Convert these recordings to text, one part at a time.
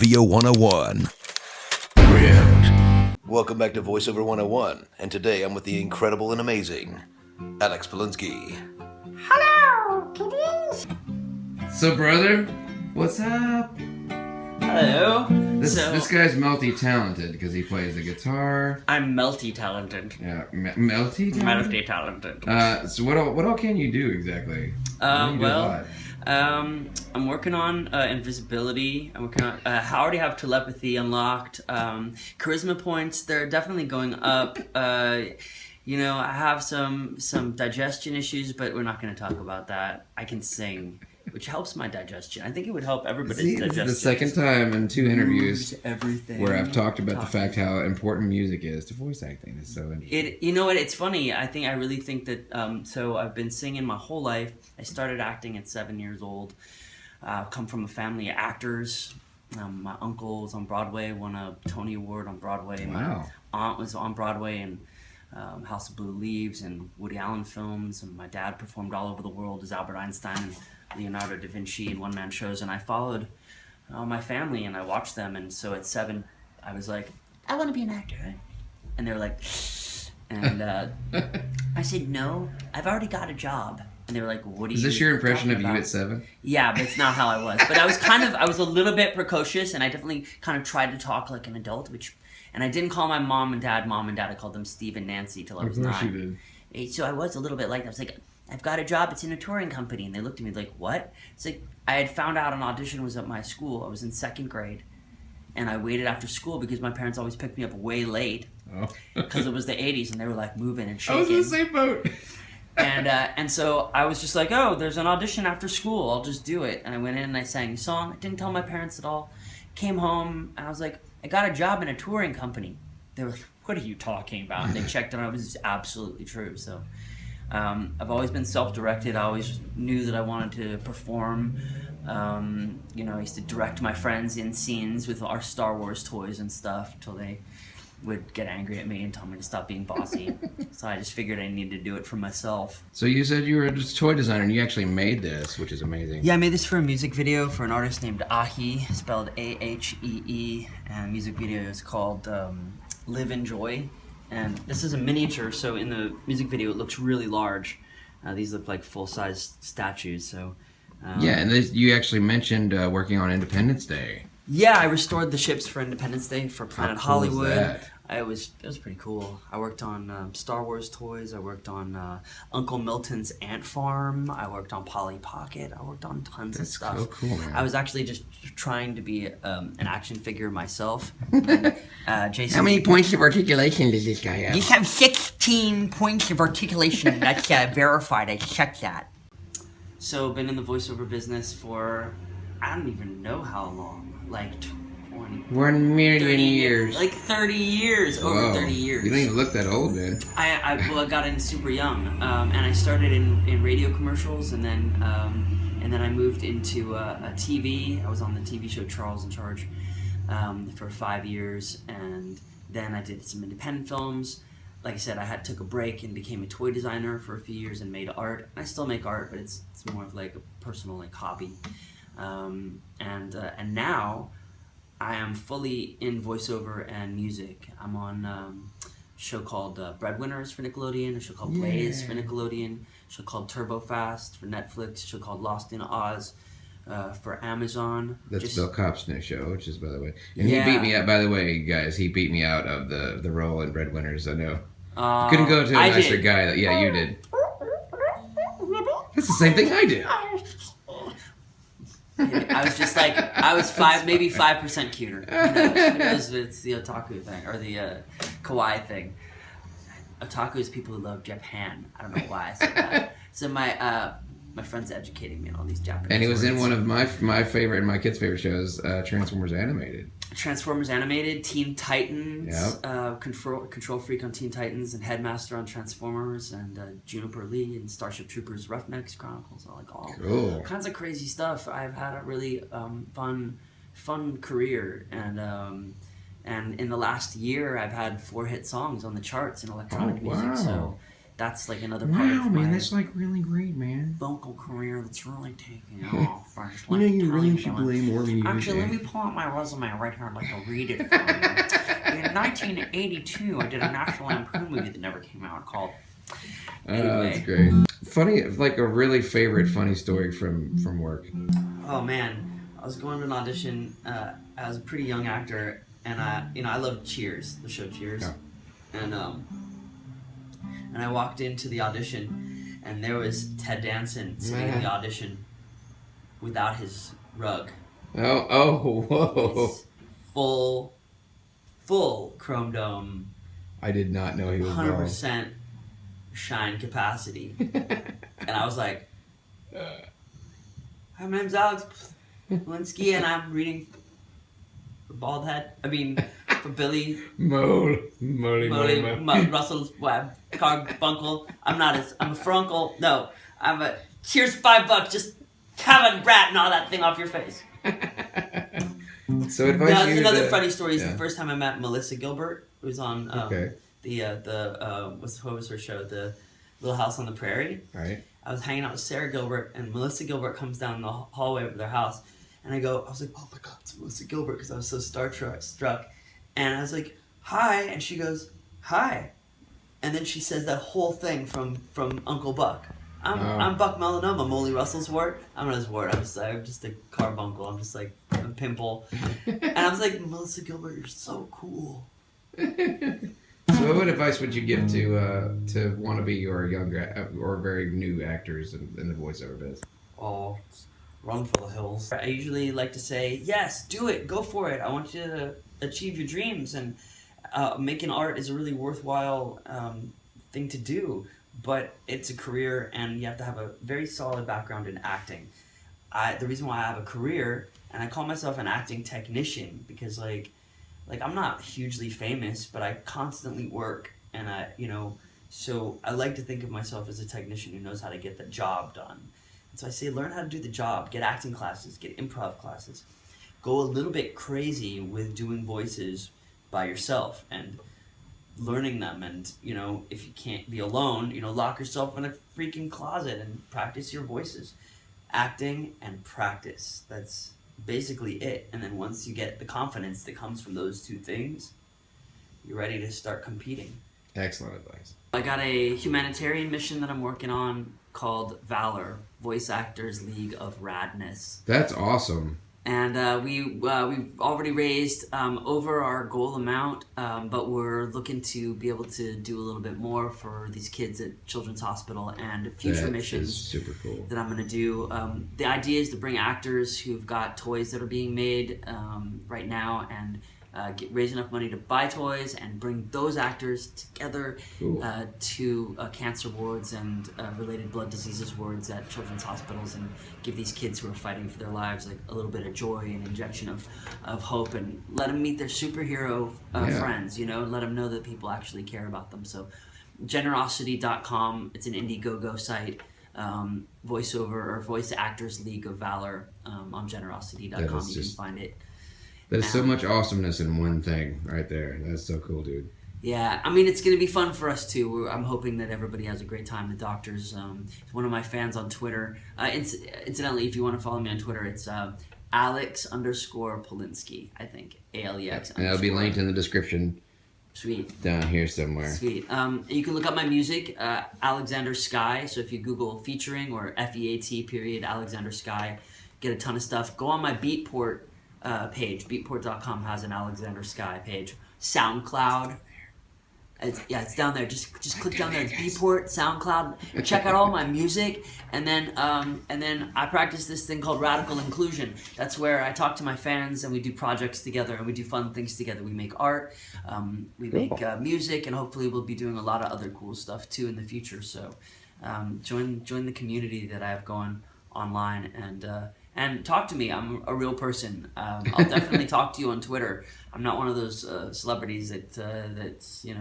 VO101. Welcome back to VoiceOver 101, and today I'm with the incredible and amazing Alex Polinsky. Hello, kiddies. So, brother, what's up? Hello. This guy's multi-talented because he plays the guitar. I'm multi-talented. Yeah, multi-talented? Multi-talented. So what all can you do exactly? I'm working on invisibility. I'm working on. I already have telepathy unlocked. Charisma points, they're definitely going up. I have some digestion issues, but we're not going to talk about that. I can sing, which helps my digestion. I think it would help everybody's digestion. This is the second time in 2 interviews where I've talked about the fact how important music is to voice acting. It's so interesting. You know what? It's funny. I really think that. So I've been singing my whole life. I started acting at 7 years old. Come from a family of actors. My uncle was on Broadway, won a Tony Award on Broadway. Wow. My aunt was on Broadway and House of Blue Leaves and Woody Allen films. And my dad performed all over the world as Albert Einstein and Leonardo da Vinci in one-man shows. And I followed my family and I watched them. And so at 7, I was like, I want to be an actor. And they were like, and I said, no, I've already got a job. And they were like, what do you... Is this your impression of you about? at 7? Yeah, but it's not how I was. But I was a little bit precocious, and I definitely kind of tried to talk like an adult, and I didn't call my mom and dad. I called them Steve and Nancy till I was 9. Of course you did. So I was a little bit like that. I was like, I've got a job, it's in a touring company. And they looked at me like, what? It's like, I had found out an audition was at my school. I was in 2nd grade. And I waited after school because my parents always picked me up way late. Because it was the 80s, and they were like moving and shaking. I was in the same boat. And so I was just like, oh, there's an audition after school. I'll just do it. And I went in and I sang a song. I didn't tell my parents at all. Came home and I was like, I got a job in a touring company. They were like, what are you talking about? And they checked and it was absolutely true. So I've always been self-directed. I always knew that I wanted to perform. I used to direct my friends in scenes with our Star Wars toys and stuff until they would get angry at me and tell me to stop being bossy. So I just figured I needed to do it for myself. So you said you were a toy designer and you actually made this, which is amazing. Yeah, I made this for a music video for an artist named Ahi, spelled Ahee, and the music video is called Live and Joy. And this is a miniature, so in the music video it looks really large. These look like full-size statues. So yeah, and you actually mentioned working on Independence Day. Yeah, I restored the ships for Independence Day for Planet Hollywood. Was that? It was pretty cool. I worked on Star Wars toys. I worked on Uncle Milton's Ant Farm. I worked on Polly Pocket. I worked on tons of stuff. So cool, man. I was actually just trying to be an action figure myself. And, Jason, how many points of articulation does this guy have? You have 16 points of articulation. That's verified. I checked that. So, been in the voiceover business for I don't even know how long. Like 1 million years. Like 30 years. Whoa. Over 30 years. You don't even look that old, man. I got in super young, and I started in radio commercials, and then I moved into a TV. I was on the TV show Charles in Charge for 5 years, and then I did some independent films. Like I said, I took a break and became a toy designer for a few years and made art. I still make art, but it's more of like a personal hobby. And now I am fully in voiceover and music. I'm on a show called Breadwinners for Nickelodeon, a show called Blaze for Nickelodeon, a show called Turbo Fast for Netflix, a show called Lost in Oz for Amazon. That's Bill Kopp's new show, which is, by the way. And he beat me out, by the way, guys, he beat me out of the role in Breadwinners, I know. You couldn't go to a nicer guy. Yeah, you did. That's the same thing I did. I was just like, maybe 5% cuter. It's the otaku thing, or the kawaii thing. Otaku is people who love Japan. I don't know why I said that. So my friend's educating me on all these Japanese And he was words. in one of my favorite and my kids' favorite shows, Transformers Animated. Transformers Animated, Teen Titans, Yep. Control Freak on Teen Titans, and Headmaster on Transformers, and Juniper Lee and Starship Troopers Roughnecks Chronicles, all kinds of crazy stuff. I've had a really fun career, and in the last year I've had 4 hit songs on the charts in electronic music. So that's like another part of man, my that's like really great, man. vocal career that's really taking off. You know, you really should play more music. Actually, let me pull out my resume right here. I'd like to read it for you. In 1982, I did a National Lampoon movie that never came out called... Anyway. That's great. Funny, like a really favorite funny story from work. Oh man, I was going to an audition. I was a pretty young actor, and I loved Cheers, the show Cheers, Yeah. and I walked into the audition, and there was Ted Danson sitting in the audition without his rug. Whoa. His full chrome dome. I did not know he was 100% shine capacity. And I was like, hi, my name's Alex Polinsky, and I'm reading for Baldhead. I mean, for Billy Russell's Carbuncle. I'm a frunkle. No, I'm a here's $5. Just have a rat and all that thing off your face. So another funny story is the first time I met Melissa Gilbert. It was on what was her show? The Little House on the Prairie. Right. I was hanging out with Sarah Gilbert, and Melissa Gilbert comes down the hallway of their house, and I was like, oh my God, it's Melissa Gilbert, because I was so struck, and I was like, hi, and she goes, hi, and then she says that whole thing from Uncle Buck. I'm Buck Melanoma, Molly Russell's wart. I'm not his wart. I'm just a carbuncle. I'm just like a pimple. And I was like, Melissa Gilbert, you're so cool. So what advice would you give to wannabe or younger or very new actors in the voiceover biz? Oh, run for the hills. I usually like to say, yes, do it, go for it. I want you to achieve your dreams, and making art is a really worthwhile thing to do. But it's a career, and you have to have a very solid background in acting. The reason why I have a career, and I call myself an acting technician, because like I'm not hugely famous, but I constantly work, and so I like to think of myself as a technician who knows how to get the job done. And so I say, learn how to do the job, get acting classes, get improv classes, go a little bit crazy with doing voices by yourself and learning them, and if you can't be alone, lock yourself in a freaking closet and practice your voices. Acting and practice, that's basically it. And then once you get the confidence that comes from those two things, you're ready to start competing. Excellent advice. I got a humanitarian mission that I'm working on called Valor, Voice Actors League of Radness. That's awesome. And we've already raised over our goal amount, but we're looking to be able to do a little bit more for these kids at Children's Hospital and future missions. Is super cool. That I'm going to do. The idea is to bring actors who've got toys that are being made right now, and raise enough money to buy toys and bring those actors together to cancer wards and related blood diseases wards at children's hospitals, and give these kids who are fighting for their lives like a little bit of joy and injection of hope, and let them meet their superhero friends, let them know that people actually care about them. So generosity.com, it's an Indiegogo site, voiceover or Voice Actors League of Valor on generosity.com. You can find it. That is so much awesomeness in one thing right there. That's so cool, dude. Yeah, I mean, it's going to be fun for us, too. I'm hoping that everybody has a great time. The doctors, one of my fans on Twitter. Incidentally, if you want to follow me on Twitter, it's Alex_Polinsky, I think. ALEX. And that'll be linked in the description. Sweet. Down here somewhere. Sweet. You can look up my music, Alexander Sky. So if you Google featuring or FEAT Alexander Sky, get a ton of stuff. Go on my Beatport page. Beatport.com has an Alexander Sky page. SoundCloud. It's down there. Just click down there. It's Beatport, SoundCloud. Check out all my music, and then I practice this thing called radical inclusion. That's where I talk to my fans, and we do projects together, and we do fun things together. We make art, we make music, and hopefully we'll be doing a lot of other cool stuff too in the future. So join the community that I have going online, and talk to me. I'm a real person. I'll definitely talk to you on Twitter. I'm not one of those celebrities that's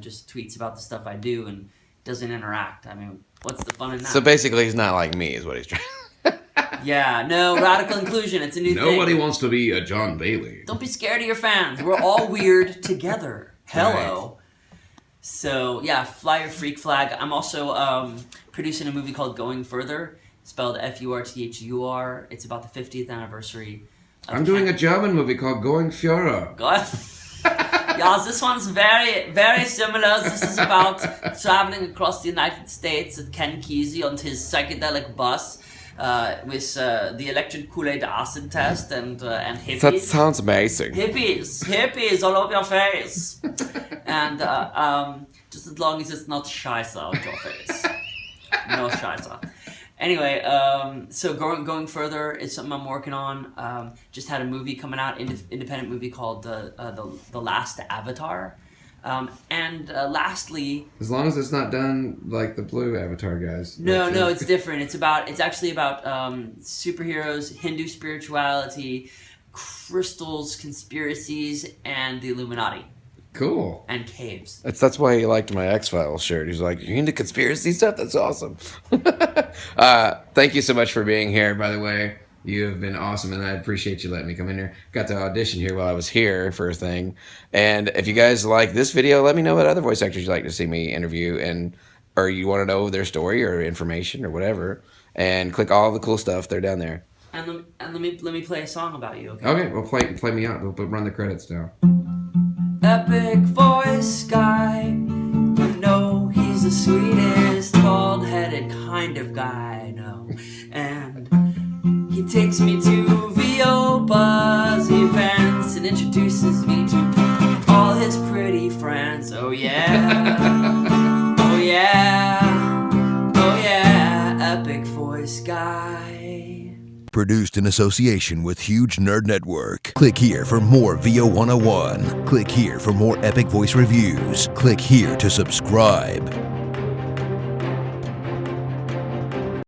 just tweets about the stuff I do and doesn't interact. I mean, what's the fun in that? So basically, he's not like me, is what he's trying. Yeah, no, radical inclusion. It's a new thing. Nobody wants to be a John Bailey. Don't be scared of your fans. We're all weird together. Hello. Right. So yeah, fly your freak flag. I'm also producing a movie called Going Further, spelled Furthur. It's about the 50th anniversary. I'm doing a German movie called Going Führer. God. Yeah, this one's very, very similar. This is about traveling across the United States with Ken Kesey on his psychedelic bus with the electric Kool-Aid acid test and hippies. That sounds amazing. Hippies all over your face. And just as long as it's not scheisse out your face. No scheisse. Anyway, so going further is something I'm working on. Just had a movie coming out, independent movie called the Last Avatar. And lastly, as long as it's not done like the blue Avatar guys. No, it's different. It's actually about superheroes, Hindu spirituality, crystals, conspiracies, and the Illuminati. Cool. And caves. That's why he liked my X-Files shirt. He's like, you into conspiracy stuff? That's awesome. Thank you so much for being here, by the way. You have been awesome, and I appreciate you letting me come in here. Got to audition here while I was here for a thing. And if you guys like this video, let me know what other voice actors you'd like to see me interview, or you want to know their story or information or whatever. And click all the cool stuff. They're down there. And let me play a song about you, okay? Okay, well, play me out. We'll run the credits down. Epic voice guy, you know he's the sweetest, bald-headed kind of guy I know. And he takes me to VO Buzz events and introduces me to all his pretty friends. Oh yeah, oh yeah, oh yeah, epic voice guy. Produced in association with Huge Nerd Network. Click here for more VO101. Click here for more epic voice reviews. Click here to subscribe.